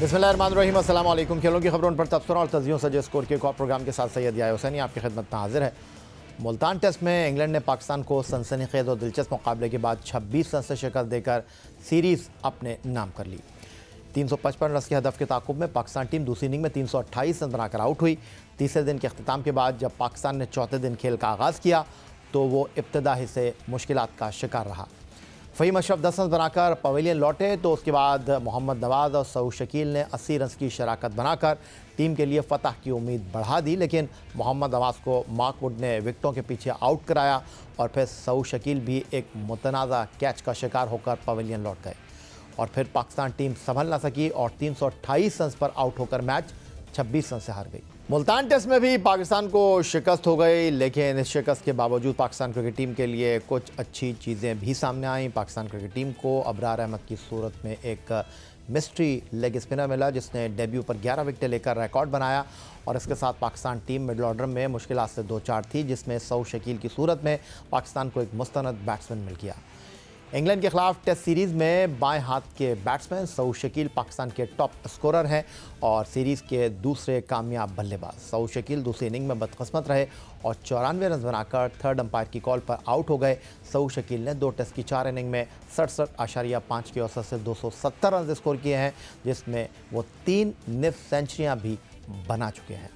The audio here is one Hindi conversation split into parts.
बिस्मिल्लाहिर्रहमानिर्रहीम, अस्सलाम वालेकुम। खेलों की खबरों पर तबसरा और तजियों से स्कोर के प्रोग्राम के साथ सैयद याह्या हुसैनी आपकी खिदमत में हाजिर है। मुल्तान टेस्ट में इंग्लैंड ने पाकिस्तान को सनसनीखेज और दिलचस्प मुकाबले के बाद 26 रन से शिकस्त देकर सीरीज़ अपने नाम कर ली। 355 रन के हदफ के ताक़ुब में पाकिस्तान टीम दूसरी इनिंग में 328 रन बनाकर आउट हुई। तीसरे दिन के अख्तिताम के बाद जब पाकिस्तान ने चौथे दिन खेल का आगाज़ किया तो वो इब्तदा ही से मुश्किलात का शिकार रहा। फ़हीम अशरफ 10 रन बनाकर पवेलियन लौटे तो उसके बाद मोहम्मद नवाज़ और सऊद शकील ने 80 रन की शराकत बनाकर टीम के लिए फ़तह की उम्मीद बढ़ा दी, लेकिन मोहम्मद नवाज़ को मार्क वुड ने विकेटों के पीछे आउट कराया और फिर सऊद शकील भी एक मुतनाज़ा कैच का शिकार होकर पवेलियन लौट गए और फिर पाकिस्तान टीम संभल ना सकी और 328 रन पर आउट होकर मैच 26 रन से हार गई। मुल्तान टेस्ट में भी पाकिस्तान को शिकस्त हो गई, लेकिन इस शिकस्त के बावजूद पाकिस्तान क्रिकेट टीम के लिए कुछ अच्छी चीज़ें भी सामने आईं। पाकिस्तान क्रिकेट टीम को अबरार अहमद की सूरत में एक मिस्ट्री लेग स्पिनर मिला जिसने डेब्यू पर 11 विकेटें लेकर रिकॉर्ड बनाया और इसके साथ पाकिस्तान टीम मिडल ऑर्डर में मुश्किलात से 2-4 थी, जिसमें सऊद शकील की सूरत में पाकिस्तान को एक मुस्तनद बैट्समैन मिल गया। इंग्लैंड के खिलाफ टेस्ट सीरीज़ में बाएं हाथ के बैट्समैन सऊद शकील पाकिस्तान के टॉप स्कोरर हैं और सीरीज़ के दूसरे कामयाब बल्लेबाज। सऊद शकील दूसरी इनिंग में बदकिस्मत रहे और 94 रन बनाकर थर्ड अंपायर की कॉल पर आउट हो गए। सऊद शकील ने 2 टेस्ट की 4 इनिंग में 67.5 की औसत से 270 रन स्कोर किए हैं, जिसमें वो 3 निफ सेंचुरियाँ भी बना चुके हैं।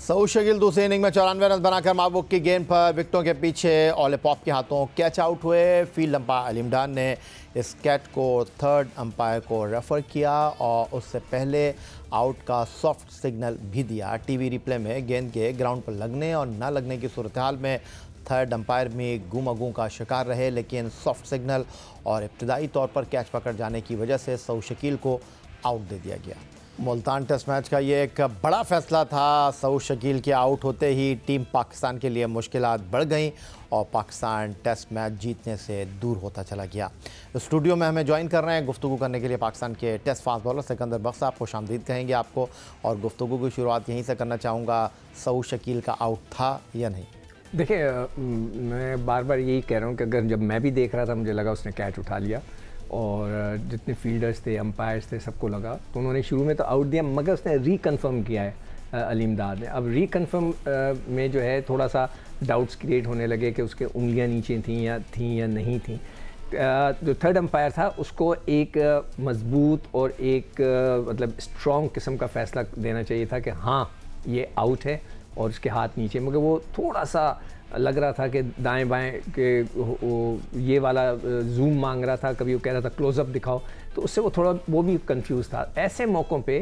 सऊद शकील दूसरी इनिंग में 94 रन बनाकर महबूब की गेंद पर विकेटों के पीछे ऑले पॉप के हाथों कैच आउट हुए। फील्ड अंपायर अलीम डान ने इस कैच को थर्ड अंपायर को रेफ़र किया और उससे पहले आउट का सॉफ्ट सिग्नल भी दिया। टीवी रिप्ले में गेंद के ग्राउंड पर लगने और न लगने की सूरत हाल में थर्ड अंपायर में गुम का शिकार रहे, लेकिन सॉफ्ट सिग्नल और इब्तदाई तौर पर कैच पकड़ जाने की वजह से सऊद शकील को आउट दे दिया गया। मुल्तान टेस्ट मैच का ये एक बड़ा फैसला था। सऊद शकील के आउट होते ही टीम पाकिस्तान के लिए मुश्किलात बढ़ गईं और पाकिस्तान टेस्ट मैच जीतने से दूर होता चला गया। स्टूडियो में हमें ज्वाइन कर रहे हैं गुफ्तगू करने के लिए पाकिस्तान के टेस्ट फास्ट बॉलर सिकंदर बख्श साहब। खुशामदीद कहेंगे आपको और गुफ्तगू की शुरुआत यहीं से करना चाहूँगा, सऊद शकील का आउट था या नहीं? देखिए, मैं बार बार यही कह रहा हूँ कि अगर जब मैं भी देख रहा था मुझे लगा उसने कैच उठा लिया और जितने फील्डर्स थे, अंपायर्स थे, सबको लगा तो उन्होंने शुरू में तो आउट दिया, मगर उसने रिकन्फर्म किया है अलीम दाद ने। अब रिकन्फर्म में जो है थोड़ा सा डाउट्स क्रिएट होने लगे कि उसके उंगलियां नीचे थीं या नहीं थीं। जो थर्ड अंपायर था उसको एक मजबूत और एक मतलब स्ट्रॉन्ग किस्म का फ़ैसला देना चाहिए था कि हाँ ये आउट है और उसके हाथ नीचे, मगर वो थोड़ा सा लग रहा था कि दाएं बाएं के ये वाला जूम मांग रहा था, कभी वो कह रहा था क्लोज़अप दिखाओ, तो उससे वो भी कंफ्यूज था। ऐसे मौक़ों पे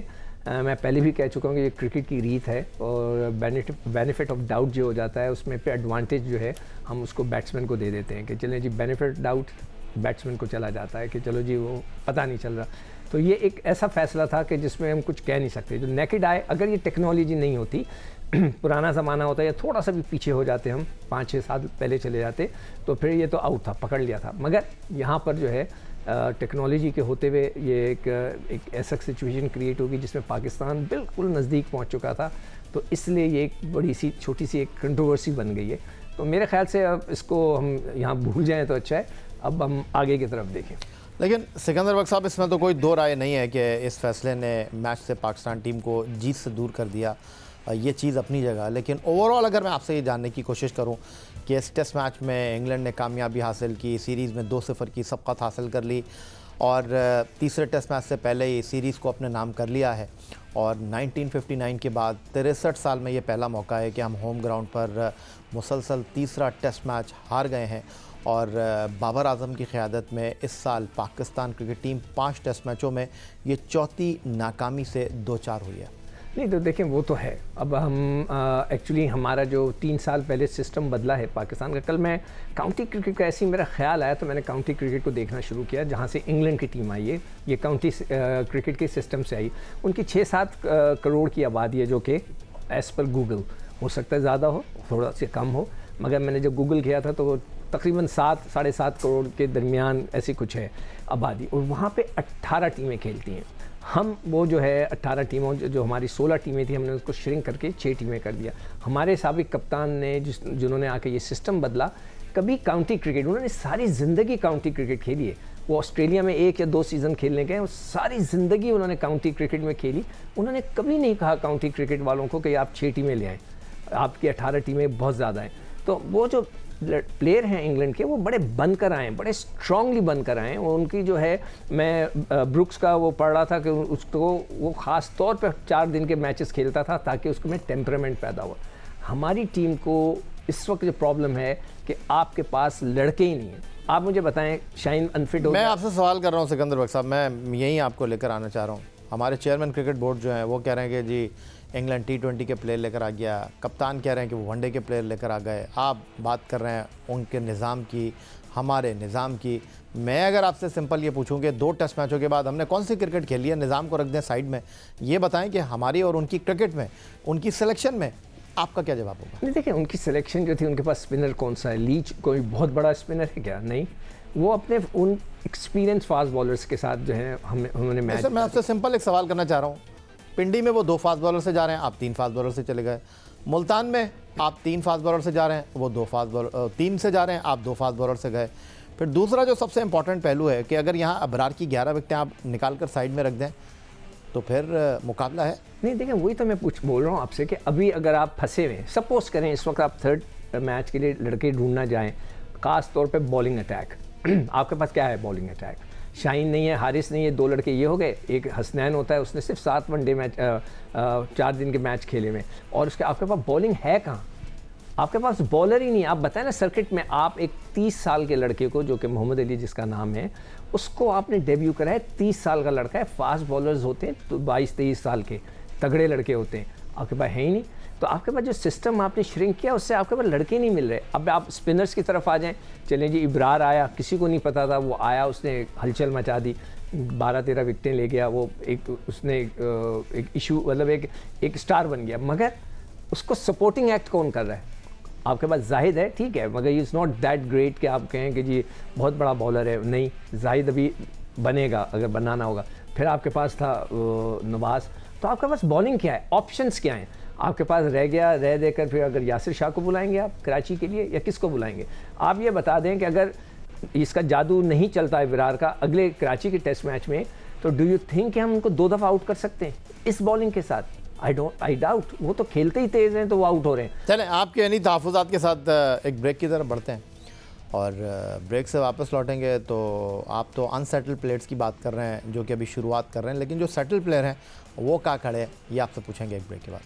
मैं पहले भी कह चुका हूँ कि ये क्रिकेट की रीत है और बेनिफिट ऑफ डाउट जो हो जाता है उसमें पे एडवांटेज जो है हम उसको बैट्समैन को दे देते हैं कि चलें जी, बेनिफिट डाउट बैट्समैन को चला जाता है कि चलो जी वो पता नहीं चल रहा। तो ये एक ऐसा फ़ैसला था कि जिसमें हम कुछ कह नहीं सकते। जो नेकेड आए, अगर ये टेक्नोलॉजी नहीं होती, पुराना ज़माना होता या थोड़ा सा भी पीछे हो जाते, हम 5-6 साल पहले चले जाते, तो फिर ये तो आउट था, पकड़ लिया था। मगर यहाँ पर जो है टेक्नोलॉजी के होते हुए ये एक ऐसा सिचुएशन क्रिएट होगी जिसमें पाकिस्तान बिल्कुल नज़दीक पहुँच चुका था, तो इसलिए ये एक बड़ी सी छोटी सी एक कंट्रोवर्सी बन गई है। तो मेरे ख्याल से अब इसको हम यहाँ भूल जाएँ तो अच्छा है, अब हम आगे की तरफ देखें। लेकिन सिकंदर बख्श साहब, इसमें तो कोई दो राय नहीं है कि इस फैसले ने मैच से पाकिस्तान टीम को जीत से दूर कर दिया, ये चीज़ अपनी जगह। लेकिन ओवरऑल अगर मैं आपसे ये जानने की कोशिश करूं कि इस टेस्ट मैच में इंग्लैंड ने कामयाबी हासिल की, सीरीज़ में 2-0 की सबकत हासिल कर ली और तीसरे टेस्ट मैच से पहले ही सीरीज़ को अपने नाम कर लिया है और 1959 के बाद 63 साल में ये पहला मौका है कि हम होम ग्राउंड पर मुसलसल तीसरा टेस्ट मैच हार गए हैं और बाबर आजम की क़यादत में इस साल पाकिस्तान क्रिकेट टीम 5 टेस्ट मैचों में ये चौथी नाकामी से 2-4 हुई है। नहीं तो देखें, वो तो है। अब हम एक्चुअली हमारा जो 3 साल पहले सिस्टम बदला है पाकिस्तान का। कल मैं काउंटी क्रिकेट का ऐसे ही मेरा ख्याल आया तो मैंने काउंटी क्रिकेट को देखना शुरू किया, जहाँ से इंग्लैंड की टीम आई है। ये काउंटी क्रिकेट के सिस्टम से आई। उनकी 6-7 करोड़ की आबादी है, जो कि एज़ पर गूगल हो सकता है ज़्यादा हो, थोड़ा से कम हो, मगर मैंने जब गूगल किया था तो तकरीबन 7-7.5 करोड़ के दरमियान ऐसी कुछ है आबादी, और वहाँ पे 18 टीमें खेलती हैं। हम वो जो है 18 टीमों जो हमारी 16 टीमें थी, हमने उसको श्रिंक करके 6 टीमें कर दिया। हमारे साबिक कप्तान ने जिन्होंने आके ये सिस्टम बदला, कभी काउंटी क्रिकेट, उन्होंने सारी ज़िंदगी काउंटी क्रिकेट खेली है, वो ऑस्ट्रेलिया में 1 या 2 सीज़न खेलने गए, वो सारी ज़िंदगी उन्होंने काउंटी क्रिकेट में खेली। उन्होंने कभी नहीं कहा काउंटी क्रिकेट वालों को कि आप 6 टीमें ले आएँ, आपकी 18 टीमें बहुत ज़्यादा हैं। तो वो जो प्लेयर हैं इंग्लैंड के, वो बड़े बन कर आए, बड़े स्ट्रांगली बन कर आए। उनकी जो है, मैं ब्रुक्स का वो पढ़ रहा था कि उसको वो ख़ास तौर पे 4 दिन के मैचेस खेलता था ताकि उसको में टेम्परामेंट पैदा हो। हमारी टीम को इस वक्त जो प्रॉब्लम है कि आपके पास लड़के ही नहीं हैं। आप मुझे बताएं, शाइन अनफिट हो मैं आपसे सवाल कर रहा हूँ सिकंदर बख्श साहब, मैं यही आपको लेकर आना चाह रहा हूँ। हमारे चेयरमैन क्रिकेट बोर्ड जो है वो कह रहे हैं कि जी इंग्लैंड T20 के प्लेयर लेकर आ गया, कप्तान कह रहे हैं कि वो वनडे के प्लेयर लेकर आ गए, आप बात कर रहे हैं उनके निज़ाम की, हमारे निज़ाम की। मैं अगर आपसे सिंपल ये पूछूं कि 2 टेस्ट मैचों के बाद हमने कौन सी क्रिकेट खेली है, निज़ाम को रख दें साइड में, ये बताएं कि हमारी और उनकी क्रिकेट में, उनकी सिलेक्शन में आपका क्या जवाब होगा? नहीं, देखिए उनकी सिलेक्शन जो थी, उनके पास स्पिनर कौन सा है? लीच कोई बहुत बड़ा स्पिनर है क्या? नहीं, वो अपने उन एक्सपीरियंस फास्ट बॉलर्स के साथ जो है उन्होंने मैच। सर मैं आपसे सिंपल एक सवाल करना चाह रहा हूँ। पिंडी में वो 2 फास्ट बॉलर से जा रहे हैं, आप 3 फास्ट बॉलर से चले गए। मुल्तान में आप 3 फास्ट बॉलर से जा रहे हैं, वो 2 फास्ट बॉलर 3 से जा रहे हैं, आप 2 फास्ट बॉलर से गए। फिर दूसरा जो सबसे इंपॉर्टेंट पहलू है कि अगर यहाँ अबरार की 11 विकेटें आप निकाल कर साइड में रख दें तो फिर मुकाबला है। नहीं, देखिए वही तो मैं बोल रहा हूँ आपसे कि अभी अगर आप फंसे हुए हैं, सपोज करें इस वक्त आप 3rd मैच के लिए लड़के ढूंढना जाएँ, ख़ास तौर पे बॉलिंग अटैक, आपके पास क्या है? बॉलिंग अटैक, शाहीन नहीं है, हारिस नहीं है, 2 लड़के ये हो गए, एक हसनैन होता है, उसने सिर्फ 7 वनडे मैच 4 दिन के मैच खेले में, और उसके आपके पास बॉलिंग है कहाँ? आपके पास बॉलर ही नहीं। आप बताएं ना, सर्किट में आप एक 30 साल के लड़के को, जो कि मोहम्मद अली जिसका नाम है, उसको आपने डेब्यू करा है। 30 साल का लड़का है, फास्ट बॉलर्स होते हैं तो 22-23 साल के तगड़े लड़के होते हैं, आपके पास है ही नहीं। तो आपके पास जो सिस्टम आपने श्रिंक किया, उससे आपके पास लड़के नहीं मिल रहे। अब आप स्पिनर्स की तरफ आ जाएं, चलें जी, इब्रार आया, किसी को नहीं पता था, वो आया, उसने हलचल मचा दी, 12-13 विकेटें ले गया, वो उसने एक इशू, मतलब एक स्टार बन गया। मगर उसको सपोर्टिंग एक्ट कौन कर रहा है? आपके पास जाहिद है, ठीक है, मगर इज़ नॉट दैट ग्रेट कि आप कहें कि जी बहुत बड़ा बॉलर है। नहीं, जाहिद अभी बनेगा, अगर बनाना होगा। फिर आपके पास था नवाज। तो आपके पास बॉलिंग क्या है, ऑप्शंस क्या हैं? आपके पास रह गया, रह देकर फिर अगर यासिर शाह को बुलाएंगे आप कराची के लिए, या किसको बुलाएंगे? आप ये बता दें कि अगर इसका जादू नहीं चलता है विरार का अगले कराची के टेस्ट मैच में, तो डू यू थिंक कि हम उनको 2 दफ़ा आउट कर सकते हैं इस बॉलिंग के साथ? I doubt. वो तो खेलते ही तेज़ हैं तो वो आउट हो रहे हैं। चलें, आपके यानी तहफ़्फ़ुज़ात के साथ एक ब्रेक की तरफ बढ़ते हैं, और ब्रेक से वापस लौटेंगे तो आप तो अनसेटल्ड प्लेयर्स की बात कर रहे हैं जो कि अभी शुरुआत कर रहे हैं, लेकिन जो सेटल प्लेयर हैं वो क्या खड़े हैं, ये आपसे पूछेंगे एक ब्रेक के बाद।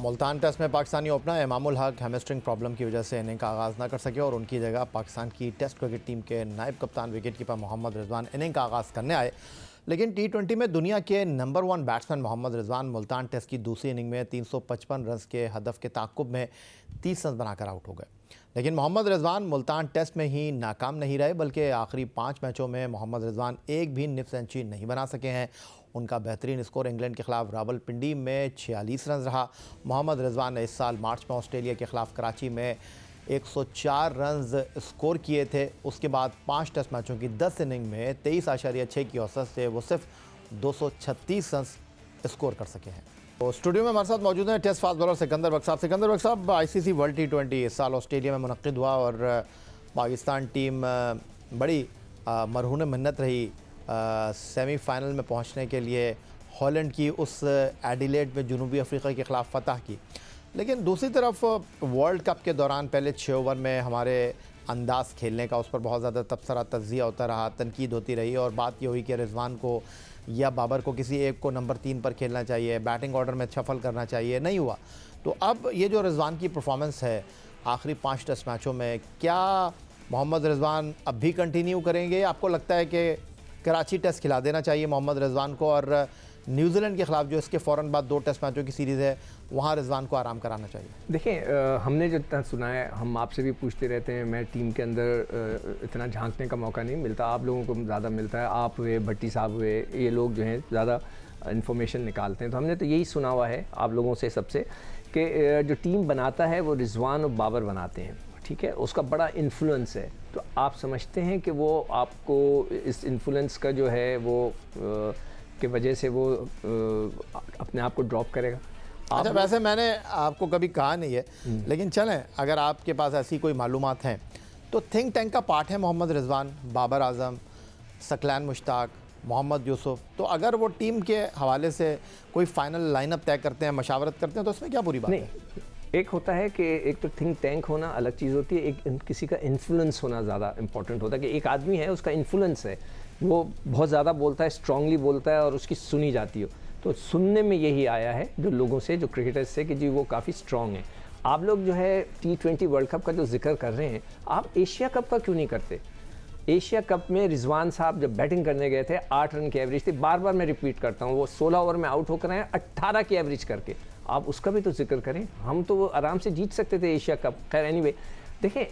मुल्तान टेस्ट में Pakistani opener Imamul Haq hamstring problem की वजह से इनिंग का आगाज़ ना कर सके और उनकी जगह पाकिस्तान की टेस्ट क्रिकेट टीम के नायब कप्तान wicket keeper Mohammad Rizwan inning का आगाज़ करने आए। लेकिन T20 में दुनिया के number 1 batsman Mohammad Rizwan Multan test की दूसरी इनिंग में 355 रन के हदफ के ताक़ुब में 30 रन बनाकर आउट हो गए। लेकिन मोहम्मद रिजवान मुल्तान टेस्ट में ही नाकाम नहीं रहे, बल्कि आखिरी 5 मैचों में मोहम्मद रिजवान एक भी निफ सेंचुरी नहीं बना सके हैं। उनका बेहतरीन स्कोर इंग्लैंड के खिलाफ रावलपिंडी में 46 रन रहा। मोहम्मद रिजवान ने इस साल मार्च में ऑस्ट्रेलिया के खिलाफ कराची में 104 रन स्कोर किए थे। उसके बाद 5 टेस्ट मैचों की 10 इनिंग में 23.6 की औसत से वो सिर्फ 236 रन स्कोर कर सके हैं। तो स्टूडियो में हमारे साथ मौजूद हैं टेस्ट फास्ट बॉलर सिकंदर बख्श साहब। सिकंदर बख्श साहब, ICC वर्ल्ड T20 इस साल ऑस्ट्रेलिया में मुनक्किद हुआ और पाकिस्तान टीम बड़ी मरहून मिन्नत रही सेमीफाइनल में पहुंचने के लिए, हॉलैंड की उस एडिलेड में जनूबी अफ्रीका के ख़िलाफ़ फतह की। लेकिन दूसरी तरफ वर्ल्ड कप के दौरान पहले 6 ओवर में हमारे अंदाज़ खेलने का, उस पर बहुत ज़्यादा तबसरा तज्जिया होता रहा, तनकीद होती रही, और बात ये हुई कि रिजवान को या बाबर को किसी एक को नंबर 3 पर खेलना चाहिए, बैटिंग ऑर्डर में शफल करना चाहिए, नहीं हुआ। तो अब ये जो रिजवान की परफॉर्मेंस है आखिरी 5 टेस्ट मैचों में, क्या मोहम्मद रिजवान अब भी कंटिन्यू करेंगे? आपको लगता है कि कराची टेस्ट खिला देना चाहिए मोहम्मद रिजवान को, और न्यूजीलैंड के ख़िलाफ़ जो इसके फ़ौरन बाद 2 टेस्ट मैचों की सीरीज़ है वहाँ रिजवान को आराम कराना चाहिए? देखिए, हमने जितना सुना है, हम आपसे भी पूछते रहते हैं, मैं टीम के अंदर इतना झांकने का मौका नहीं मिलता, आप लोगों को ज़्यादा मिलता है। आप हुए, भट्टी साहब हुए, ये लोग जो हैं ज़्यादा इन्फॉर्मेशन निकालते हैं। तो हमने तो यही सुना हुआ है आप लोगों से सबसे कि जो टीम बनाता है वो रिजवान और बाबर बनाते हैं, ठीक है, उसका बड़ा इन्फ्लुएंस है। तो आप समझते हैं कि वो आपको इस इन्फ्लुएंस का जो है वो के वजह से वो अपने आप को ड्रॉप करेगा? अच्छा, वैसे मैंने आपको कभी कहा नहीं है, लेकिन चलें, अगर आपके पास ऐसी कोई मालूमात हैं तो थिंक टैंक का पार्ट है मोहम्मद रिजवान, बाबर आजम, सकलान मुश्ताक, मोहम्मद यूसुफ, तो अगर वो टीम के हवाले से कोई फाइनल लाइनअप तय करते हैं, मशावरत करते हैं, तो उसमें क्या बुरी बात नहीं है? एक होता है कि एक तो थिंक टैंक होना अलग चीज़ होती है, एक किसी का इन्फ्लुएंस होना ज़्यादा इंपॉर्टेंट होता है कि एक आदमी है, उसका इन्फ्लुएंस है, वो बहुत ज़्यादा बोलता है, स्ट्रांगली बोलता है और उसकी सुनी जाती हो। तो सुनने में यही आया है जो लोगों से, जो क्रिकेटर्स से, कि जी वो काफ़ी स्ट्रांग है। आप लोग जो है T20 वर्ल्ड कप का जो जिक्र कर रहे हैं, आप एशिया कप का क्यों नहीं करते? एशिया कप में रिजवान साहब जब बैटिंग करने गए थे 8 रन की एवरेज थी, बार बार मैं रिपीट करता हूँ, वो 16 ओवर में आउट होकर आए 18 की एवरेज करके, आप उसका भी तो जिक्र करें। हम तो वो आराम से जीत सकते थे एशिया कप। खैर एनीवे, देखें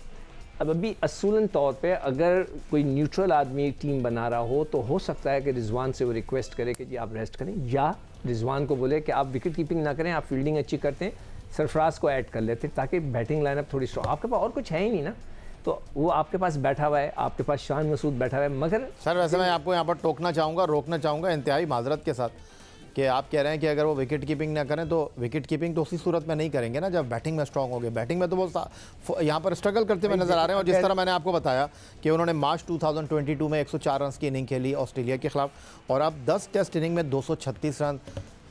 अब अभी असूलन तौर पे अगर कोई न्यूट्रल आदमी टीम बना रहा हो तो हो सकता है कि रिजवान से वो रिक्वेस्ट करे कि जी आप रेस्ट करें, या रिजवान को बोले कि आप विकेट कीपिंग ना करें, आप फील्डिंग अच्छी करते हैं, सरफराज को ऐड कर लेते हैं ताकि बैटिंग लाइनअप थोड़ी स्ट्रॉन्ग। आपके पास और कुछ है ही नहीं ना, तो वो आपके पास बैठा हुआ है, आपके पास शान मसूद बैठा हुआ है। मगर सर वैसे मैं आपको यहाँ पर टोकना चाहूँगा, रोकना चाहूँगा इंतहाई माजरत के साथ कि आप कह रहे हैं कि अगर वो विकेट कीपिंग ना करें तो विकेट कीपिंग तो उसी सूरत में नहीं करेंगे ना जब बैटिंग में स्ट्रांग होंगे। बैटिंग में तो वो यहाँ पर स्ट्रगल करते हुए नजर आ रहे हैं। और जिस तरह मैंने आपको बताया कि उन्होंने मार्च 2022 में 104 रन की इनिंग खेली ऑस्ट्रेलिया के खिलाफ, और अब 10 टेस्ट इनिंग में 236 रन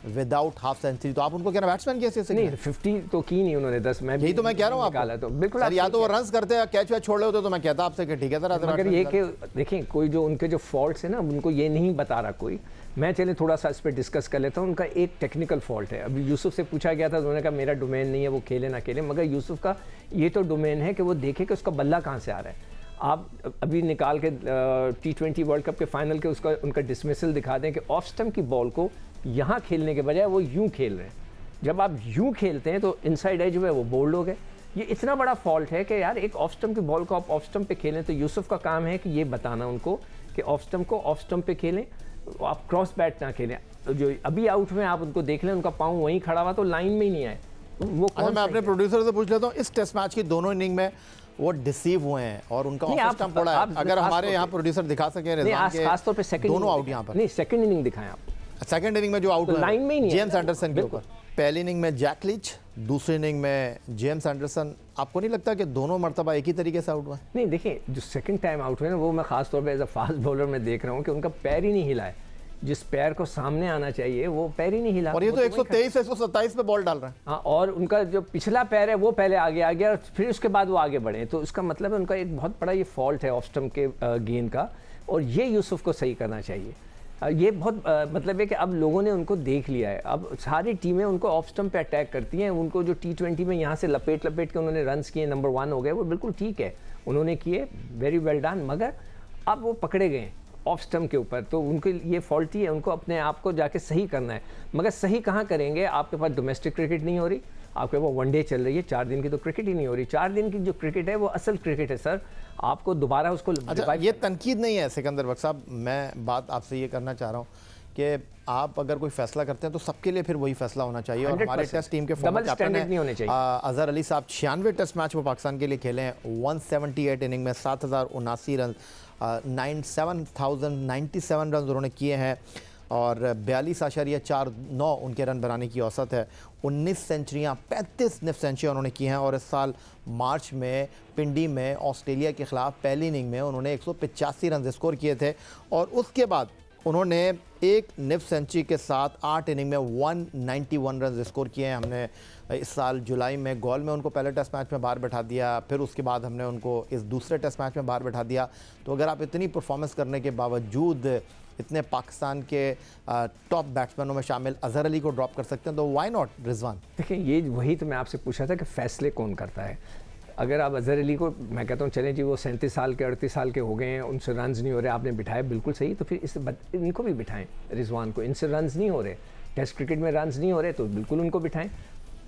विदाउट हाफ सेंचुरी, तो आप उनको क्या बैट्समैन कैसे नहीं 50 तो की नहीं उन्होंने 10, मैं यही तो मैं कह रहा हूँ आपको तो बिल्कुल सर, या तो वो रन्स करते हैं कैच वैच छोड़ रहे होते तो मैं कहता आपसे कि ठीक है सर। मगर ये कि देखें कोई जो उनके जो फॉल्ट्स है ना उनको ये नहीं बता रहा कोई, मैं चले थोड़ा सा इस पर डिस्कस कर लेता हूँ। उनका एक टेक्निकल फॉल्ट है। अभी यूसुफ से पूछा गया था, उन्होंने कहा मेरा डोमेन नहीं है, वो खेले ना खेले, मगर यूसुफ का ये तो डोमेन है कि वो देखे कि उसका बल्ला कहाँ से आ रहा है। आप अभी निकाल के T20 वर्ल्ड कप के फाइनल के उसका उनका डिसमिसल दिखा दें कि ऑफ स्टंप की बॉल को यहाँ खेलने के बजाय वो यूँ खेल रहे हैं। जब आप यूँ खेलते हैं तो इनसाइड एज में वो बोल्ड हो गए। ये इतना बड़ा फॉल्ट है कि यार एक ऑफ स्टंप की बॉल को आप ऑफ स्टंप पे खेलें, तो यूसुफ का काम है कि ये बताना उनको कि ऑफ स्टंप को ऑफ स्टंप पे खेलें, आप क्रॉस बैट ना खेलें। जो अभी आउट में आप उनको देख लें, उनका पाँव वहीं खड़ा हुआ तो लाइन में ही नहीं आए वो। मैं अपने प्रोड्यूसर से पूछ लेता हूँ, इस टेस्ट मैच की दोनों इनिंग में वो डिसीव हुए हैं और उनका ऑफ स्टंप पड़ा है। अगर हमारे यहाँ प्रोड्यूसर दिखा सके खास तौर पे सेकंड दोनों आउट यहाँ पर, नहीं सेकंड इनिंग दिखाएं आप। सेकंड इनिंग में जो आउट लाइन में ही नहीं, जेम्स एंडरसन के ऊपर। पहली इनिंग में जैक लीच, दूसरी इनिंग में जेम्स एंडरसन। आपको नहीं लगता कि दोनों मरतबा एक ही तरीके से आउट हुआ? नहीं देखिए, जो सेकंड टाइम आउट हुए ना, वो मैं खास तौर पे एज अ फास्ट बॉलर में देख रहा हूँ कि उनका पैर ही नहीं हिला है। जिस पैर को सामने आना चाहिए वो पैर ही नहीं हिला। और ये तो 123 से 127 पे बॉल डाल रहे हैं। हाँ, और उनका जो पिछला पैर है वो पहले आगे आ गया और फिर उसके बाद वो आगे बढ़े। तो इसका मतलब है उनका एक बहुत बड़ा ये फॉल्ट है ऑफ स्टंप के गेंद का, और ये यूसुफ को सही करना चाहिए। ये बहुत मतलब है कि अब लोगों ने उनको देख लिया है। अब सारी टीमें उनको ऑफ स्टंप पे अटैक करती हैं। उनको जो T20 में यहाँ से लपेट के उन्होंने रन्स किए, नंबर 1 हो गए, वो बिल्कुल ठीक है, उन्होंने किए, वेरी वेल डन। मगर अब वो पकड़े गए ऑफ स्टंप के ऊपर, तो उनके ये फॉल्टी है, उनको अपने आप को जाके सही करना है। मगर सही कहाँ करेंगे? आपके पास डोमेस्टिक क्रिकेट नहीं हो रही, आपके पास वनडे चल रही है, 4 दिन की तो क्रिकेट ही नहीं हो रही। 4 दिन की जो क्रिकेट है वो असल क्रिकेट है सर, आपको दोबारा उसको। अच्छा, ये तनकीद नहीं है सिकंदर बख्श साहब, मैं बात आपसे ये करना चाह रहा हूँ कि आप अगर कोई फैसला करते हैं तो सबके लिए फिर वही फैसला होना चाहिए। और हमारे टेस्ट टीम के फॉर्मर कैप्टन हैं अजहर अली साहब, 96 टेस्ट मैच वो पाकिस्तान के लिए खेले हैं, 178 इनिंग में 7079 रन, 7,097 रन उन्होंने किए हैं और 42.49 उनके रन बनाने की औसत है। 19 सेंचुरियाँ, 35 निफ सेंचुरी उन्होंने की हैं। और इस साल मार्च में पिंडी में ऑस्ट्रेलिया के ख़िलाफ़ पहली इनिंग में उन्होंने 185 रन स्कोर किए थे, और उसके बाद उन्होंने एक निफ सेंचुरी के साथ 8 इनिंग में 191 रन स्कोर किए हैं। हमने इस साल जुलाई में गोल में उनको पहले टेस्ट मैच में बाहर बैठा दिया, फिर उसके बाद हमने उनको इस दूसरे टेस्ट मैच में बाहर बैठा दिया। तो अगर आप इतनी परफॉर्मेंस करने के बावजूद इतने पाकिस्तान के टॉप बैट्समैनों में शामिल अजहर अली को ड्रॉप कर सकते हैं, तो वाई नॉट रिजवान? देखिए, ये वही तो मैं आपसे पूछा था कि फ़ैसले कौन करता है। अगर आप अजहर अली को, मैं कहता हूँ चलें जी वो 37 साल के 38 साल के हो गए हैं, उनसे रन्स नहीं हो रहे, आपने बिठाए बिल्कुल सही, तो फिर इनको भी बिठाएं। रिजवान को, इनसे रन्स नहीं हो रहे, टेस्ट क्रिकेट में रन्स नहीं हो रहे, तो बिल्कुल उनको बिठाएं।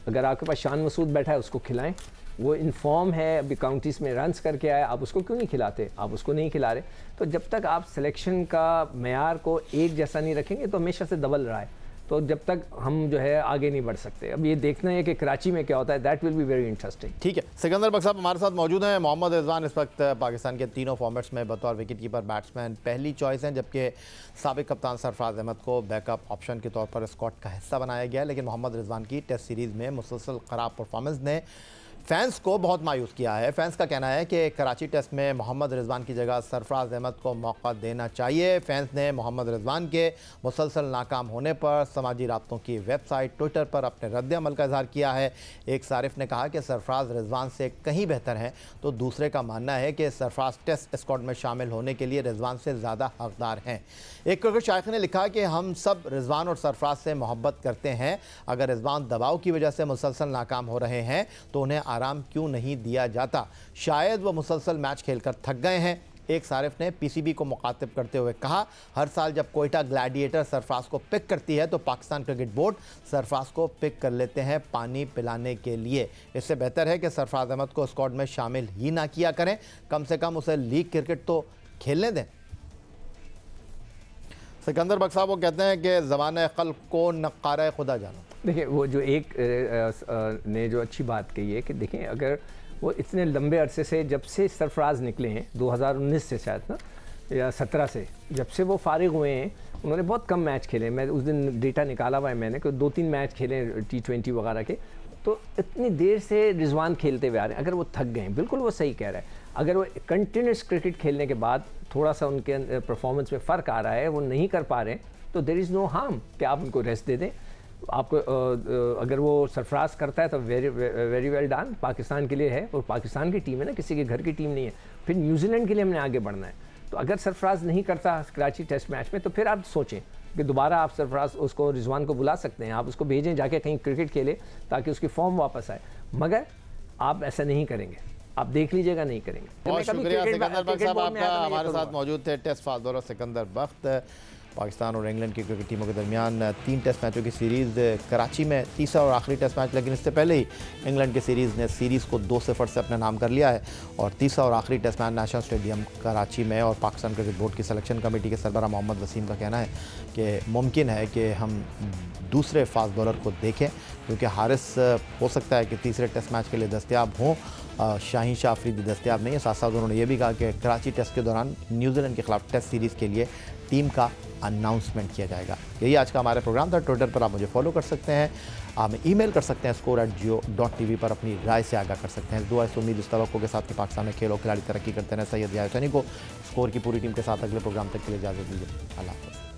अगर आपके पास शान मसूद बैठा है उसको खिलाएं, वो इनफॉर्म है, अभी काउंटीज़ में रन्स करके आए, आप उसको क्यों नहीं खिलाते? आप उसको नहीं खिला रहे। तो जब तक आप सिलेक्शन का मेयार को एक जैसा नहीं रखेंगे तो हमेशा से दबल रहा है। तो जब तक हम जो है आगे नहीं बढ़ सकते। अब ये देखना है कि कराची में क्या होता है, that will be very interesting. ठीक है, सिकंदर बख्श साहब हमारे साथ मौजूद हैं। मोहम्मद रिजवान इस वक्त पाकिस्तान के तीनों फॉर्मेट्स में बतौर विकेट कीपर बैट्समैन पहली चॉइस हैं, जबकि साबिक कप्तान सरफराज अहमद को बैकअप ऑप्शन के तौर पर स्क्वाड का हिस्सा बनाया गया है। लेकिन मोहम्मद रिजवान की टेस्ट सीरीज़ में मुसलसल ख़राब परफॉर्मेंस ने फैंस को बहुत मायूस किया है। फैंस का कहना है कि कराची टेस्ट में मोहम्मद रिजवान की जगह सरफराज अहमद को मौका देना चाहिए। फैंस ने मोहम्मद रिजवान के मुसलसल नाकाम होने पर समाजी राब्तों की वेबसाइट ट्विटर पर अपने रद्द-ए-अमल का इजहार किया है। एक सारिफ ने कहा कि सरफराज रिजवान से कहीं बेहतर हैं, तो दूसरे का मानना है कि सरफराज टेस्ट स्क्वाड में शामिल होने के लिए रिजवान से ज़्यादा हकदार हैं। एक क्रिकेट शायक ने लिखा कि हम सब रिजवान और सरफराज से मोहब्बत करते हैं। अगर रिजवान दबाव की वजह से मुसलसल नाकाम हो रहे हैं तो उन्हें आराम क्यों नहीं दिया जाता? शायद वो मुसलसल मैच खेलकर थक गए हैं। एक सारिफ ने पीसीबी को मुखातिब करते हुए कहा, हर साल जब कोयटा ग्लैडिएटर सरफराज को पिक करती है तो पाकिस्तान क्रिकेट बोर्ड सरफराज को पिक कर लेते हैं पानी पिलाने के लिए। इससे बेहतर है कि सरफराज अहमद को स्क्वाड में शामिल ही ना किया करें, कम से कम उसे लीग क्रिकेट तो खेलने दें। सिकंदर बख्श साहब वो कहते हैं कि ज़बान क़ल्ब को नक़ारा खुदा जानो। देखिए, वो जो एक ने जो अच्छी बात कही है कि देखें, अगर वो इतने लंबे अरसे से, जब से सरफराज निकले हैं 2019 से शायद ना या 17 से, जब से वो फारिग हुए हैं, उन्होंने बहुत कम मैच खेले। मैं उस दिन डेटा निकाला हुआ है मैंने कि 2-3 मैच खेले T20 वगैरह के। तो इतनी देर से रिजवान खेलते हुए आ रहे हैं। अगर वो थक गए, बिल्कुल वो सही कह रहा है, अगर वो कंटिन्यूस क्रिकेट खेलने के बाद थोड़ा सा उनके परफॉर्मेंस में फ़र्क आ रहा है, वो नहीं कर पा रहे हैं, तो देयर इज़ नो हार्म कि आप उनको रेस्ट दे दें। आपको अगर वो सरफराज करता है तो वेरी वेल डन, पाकिस्तान के लिए है, और पाकिस्तान की टीम है ना, किसी के घर की टीम नहीं है। फिर न्यूजीलैंड के लिए हमने आगे बढ़ना है। तो अगर सरफराज नहीं करता कराची टेस्ट मैच में, तो फिर आप सोचें कि दोबारा आप सरफराज उसको, रिजवान को बुला सकते हैं, आप उसको भेजें जाके कहीं क्रिकेट खेले ताकि उसकी फॉर्म वापस आए। मगर आप ऐसा नहीं करेंगे, आप देख लीजिएगा, नहीं करेंगे। बहुत शुक्रिया सिकंदर बख्श साहब, आपका हमारे साथ मौजूद थे टेस्ट फास्ट बॉलर सिकंदर बख्श। पाकिस्तान और इंग्लैंड की क्रिकेट टीमों के दरमियान 3 टेस्ट मैचों की सीरीज़ कराची में तीसरा और आखिरी टेस्ट मैच, लेकिन इससे पहले ही इंग्लैंड की सीरीज़ ने सीरीज़ को 2-0 से अपने नाम कर लिया है। और तीसरा और आखिरी test match national stadium Karachi में। और पाकिस्तान क्रिकेट बोर्ड की सिलेक्शन कमेटी के सरबरा मोहम्मद वसीम का कहना है कि मुमकिन है कि हम दूसरे फास्ट बॉलर को देखें, क्योंकि हारिस हो सकता है कि तीसरे टेस्ट मैच के लिए दस्तियाब हों, शाहीन शाह अफरीदी दस्तियाब नहीं है। साथ साथ उन्होंने ये भी कहा कि कराची टेस्ट के दौरान न्यूजीलैंड के खिलाफ टेस्ट सीरीज़ के लिए टीम का अनाउंसमेंट किया जाएगा। यही आज का हमारा प्रोग्राम था। ट्विटर पर आप मुझे फॉलो कर सकते हैं, आप ईमेल कर सकते हैं score@jio.tv पर अपनी राय से आगाह कर सकते हैं। दुआ से उम्मीद इस तवक्को के साथ कि पाकिस्तान में खेल और खिलाड़ी तरक्की करते हैं। सैयद याहिया हुसैनी को स्कोर की पूरी टीम के साथ अगले प्रोग्राम तक के लिए इजाज़त दीजिए। अल्लाह हाफ़िज़।